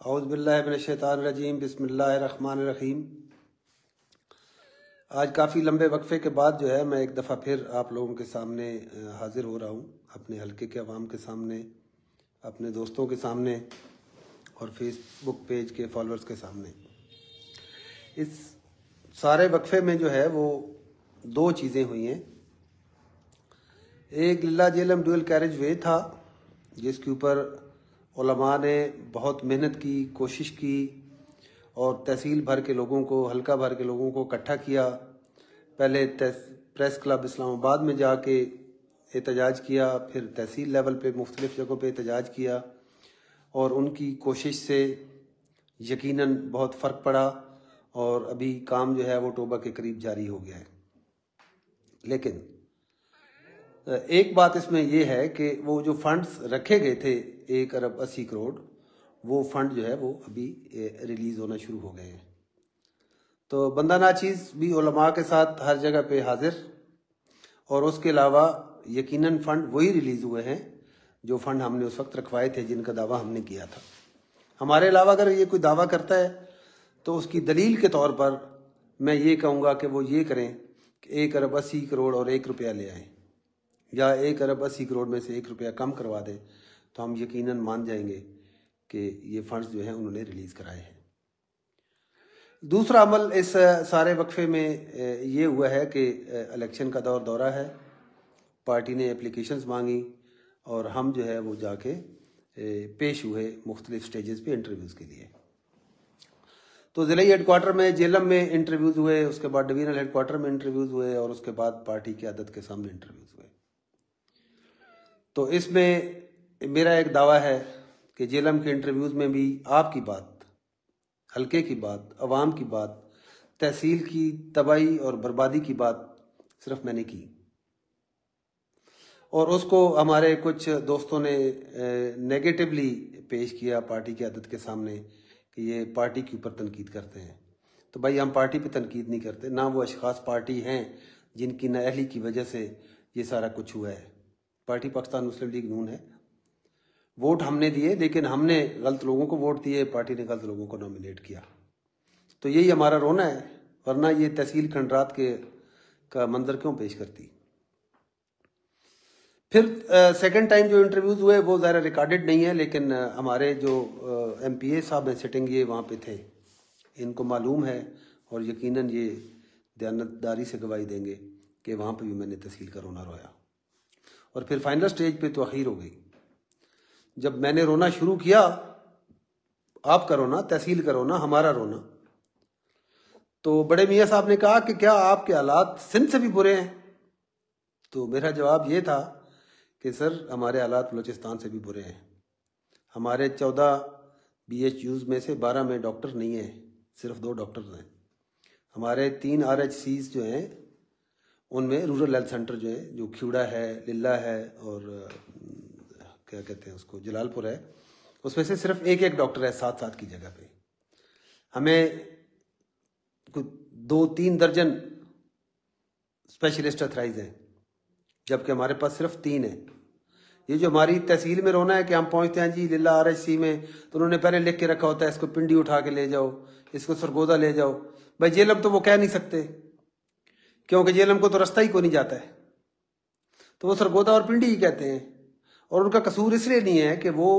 औज़ु बिल्लाहि मिनश्शैतानिर्रजीम बिस्मिल्लाहिर्रहमानिर्रहीम। आज काफ़ी लंबे वक्फे के बाद जो है मैं एक दफ़ा फिर आप लोगों के सामने हाज़िर हो रहा हूँ, अपने हलके के अवाम के सामने, अपने दोस्तों के सामने और फेसबुक पेज के फॉलोअर्स के सामने। इस सारे वक्फे में जो है वो दो चीज़ें हुई हैं। एक लिल्लाह जेलम डुअल कैरेज वे था जिसके ऊपर उलमा ने बहुत मेहनत की, कोशिश की और तहसील भर के लोगों को, हल्का भर के लोगों को इकट्ठा किया। पहले प्रेस क्लब इस्लामाबाद में जाके एहतजाज किया, फिर तहसील लेवल पे मुख्तलिफ़ जगहों पे एहतजाज किया और उनकी कोशिश से यकीनन बहुत फ़र्क पड़ा और अभी काम जो है वो तौबा के करीब जारी हो गया है। लेकिन एक बात इसमें यह है कि वो जो फंड्स रखे गए थे 1 अरब 80 करोड़, वो फंड जो है वो अभी रिलीज़ होना शुरू हो गए हैं। तो बंदा नाचीज़ भी उलमा के साथ हर जगह पे हाजिर, और उसके अलावा यकीनन फ़ंड वही रिलीज़ हुए हैं जो फ़ंड हमने उस वक्त रखवाए थे, जिनका दावा हमने किया था। हमारे अलावा अगर ये कोई दावा करता है तो उसकी दलील के तौर पर मैं ये कहूँगा कि वो ये करें कि 1 अरब 80 करोड़ और 1 रुपया ले आएँ, या 1 अरब 80 करोड़ में से 1 रुपया कम करवा दे, तो हम यकीनन मान जाएंगे कि ये फंड्स जो हैं उन्होंने रिलीज़ कराए हैं। दूसरा अमल इस सारे वक्फे में ये हुआ है कि इलेक्शन का दौरा है, पार्टी ने एप्लीकेशंस मांगी और हम जो है वो जाके पेश हुए मुख्तलिफ स्टेजेस पे इंटरव्यूज़ के लिए। तो ज़िला हेडक्वार्टर में जेलम में इंटरव्यूज़ हुए, उसके बाद डिवीजनल हेडक्वार्टर में इंटरव्यूज़ हुए और उसके बाद पार्टी की क़यादत के सामने इंटरव्यूज़ हुए। तो इसमें मेरा एक दावा है कि जेलम के इंटरव्यूज़ में भी आपकी बात, हल्के की बात, अवाम की बात, तहसील की तबाही और बर्बादी की बात सिर्फ मैंने की, और उसको हमारे कुछ दोस्तों ने नेगेटिवली पेश किया पार्टी की क़यादत के सामने कि ये पार्टी के ऊपर तनकीद करते हैं। तो भाई, हम पार्टी पे तनकीद नहीं करते, ना वो अशखास पार्टी हैं जिनकी नाअहली की वजह से ये सारा कुछ हुआ है। पार्टी पाकिस्तान मुस्लिम लीग नून है, वोट हमने दिए, लेकिन हमने गलत लोगों को वोट दिए, पार्टी ने गलत लोगों को नॉमिनेट किया। तो यही हमारा रोना है, वरना ये तहसील खंडरात का मंजर क्यों पेश करती। फिर सेकंड टाइम जो इंटरव्यूज़ हुए वो ज़रा रिकॉर्डेड नहीं है, लेकिन हमारे जो MPA साहब हैं सिटिंग, ये वहाँ पे थे, इनको मालूम है और यकीनन ये दयानतदारी से गवाही देंगे कि वहाँ पे भी मैंने तहसील का रोना रोया। और फिर फाइनल स्टेज पे तो आखिर हो गई, जब मैंने रोना शुरू किया, आपका रोना, तहसील का रोना, हमारा रोना, तो बड़े मियाँ साहब ने कहा कि क्या आपके हालात सिंध से भी बुरे हैं? तो मेरा जवाब ये था कि सर, हमारे हालात बलूचिस्तान से भी बुरे हैं। हमारे 14 BHUs में से 12 में डॉक्टर नहीं है, सिर्फ 2 डॉक्टर्स हैं। हमारे 3 RHCs जो हैं उनमें रूरल हेल्थ सेंटर जो है, जो खिवड़ा है, लिल्ला है और क्या कहते हैं उसको, जलालपुर है, उसमें से सिर्फ एक डॉक्टर है 7 की जगह पे। हमें 2-3 दर्जन स्पेशलिस्ट अथराइज हैं, जबकि हमारे पास सिर्फ 3 है। ये जो हमारी तहसील में रोना है कि हम पहुंचते हैं जी लिल्ला RHC में, तो उन्होंने पहले लिख के रखा होता है इसको पिंडी उठा के ले जाओ, इसको सरगोदा ले जाओ। भाई, जेलम तो वो कह नहीं सकते, क्योंकि जेलम को तो रास्ता ही को नहीं जाता है, तो वो सरगोदा और पिंडी ही कहते हैं। और उनका कसूर इसलिए नहीं है कि वो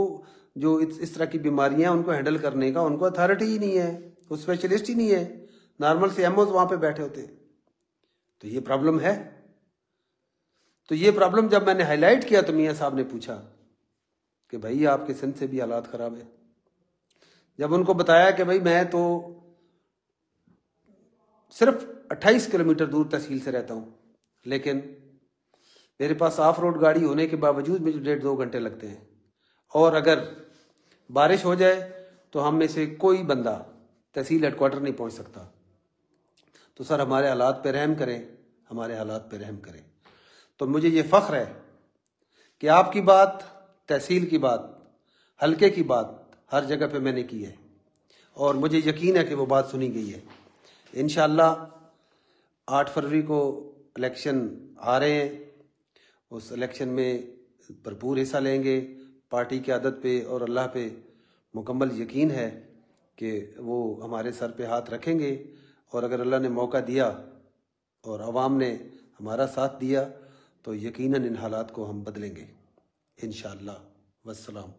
जो इस तरह की बीमारियां उनको हैंडल करने का उनको अथॉरिटी ही नहीं है, वो स्पेशलिस्ट ही नहीं है, नॉर्मल से CMOs वहाँ पे बैठे होते हैं। तो ये प्रॉब्लम है। तो ये प्रॉब्लम जब मैंने हाईलाइट किया तो मियाँ साहब ने पूछा कि भाई, आपके सिंध से भी हालात ख़राब है। जब उनको बताया कि भाई मैं तो सिर्फ 28 किलोमीटर दूर तहसील से रहता हूँ, लेकिन मेरे पास ऑफ रोड गाड़ी होने के बावजूद मुझे 1.5-2 घंटे लगते हैं, और अगर बारिश हो जाए तो हम में से कोई बंदा तहसील हेडक्वार्टर नहीं पहुँच सकता। तो सर, हमारे हालात पे रहम करें, हमारे हालात पे रहम करें। तो मुझे ये फ़ख्र है कि आपकी बात, तहसील की बात, हल्के की बात हर जगह पे मैंने की है, और मुझे यकीन है कि वो बात सुनी गई है। इंशाअल्लाह 8 फरवरी को इलेक्शन आ रहे हैं, उस इलेक्शन में भरपूर हिस्सा लेंगे, पार्टी की आदत पे और अल्लाह पे मुकम्मल यकीन है कि वो हमारे सर पे हाथ रखेंगे, और अगर अल्लाह ने मौका दिया और अवाम ने हमारा साथ दिया तो यकीनन इन हालात को हम बदलेंगे इंशाअल्लाह। वस्सलाम।